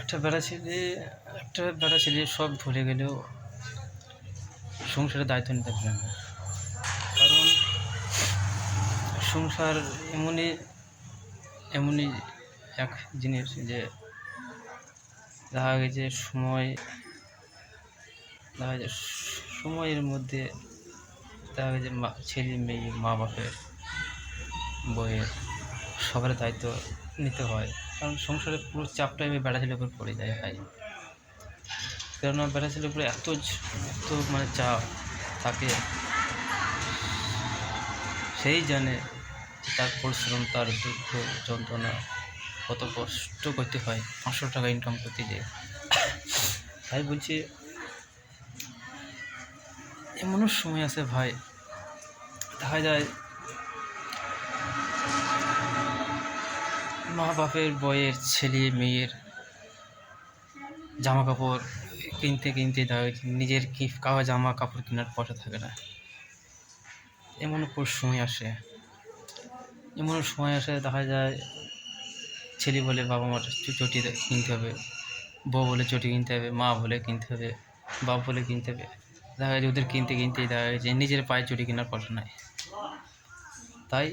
একটা বেড়া ছেলে একটা বেড়া ছেলে সব ভুলে গেলেও সংসারের দায়িত্ব নিতে পারে না। কারণ সংসার এমনই এক জিনিস যে দেখা গেছে সময়ের মধ্যে দেখা গেছে ছেলে মেয়ে মা বাপের বইয়ের সবার দায়িত্ব নিতে হয়। কারণ সংসারের পুরো চাপটাই ওই বেড়া ছেলের উপর পড়ে যায় ভাই। কেননা বেড়া ছেলের উপরে এত চাপ থাকে, সেই জানে তার পরিশ্রম, তার দুঃখ যন্ত্রণা, কত কষ্ট করতে হয় 500 টাকা ইনকাম করতে যেয়ে। তাই বলছি, এমনও সময় আছে ভাই, দেখা যায় মা বাপের বইয়ের ছেলে মেয়ের জামা কাপড় কিনতে দেখা যাচ্ছে নিজের কাওয়া জামা কাপড় কেনার পয়সা থাকে না। এমনও সময় আসে দেখা যায় ছেলে বলে বাবা মার চটি কিনতে হবে, বউ বলে চটি কিনতে হবে, মা বলে কিনতে হবে, বাপ বলে কিনতে হবে। দেখা যায় ওদের কিনতে দেখা যাচ্ছে নিজের পায়ে চটি কেনার পয়সা নাই। তাই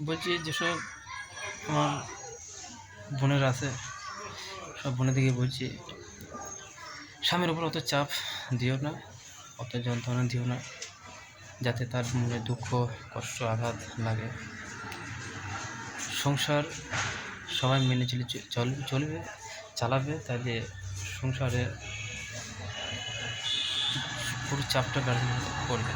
বলছি, যেসব আমার বোনেরা আছে, সব বোনেদেরকে বলছি, স্বামীর উপর অত চাপ দিও না, অত যন্ত্রণা দিও না, যাতে তার মনে দুঃখ কষ্ট আঘাত লাগে। সংসার সবাই মেনে চালাবে, তাহলে সংসারে পুরো চাপটা পড়বে।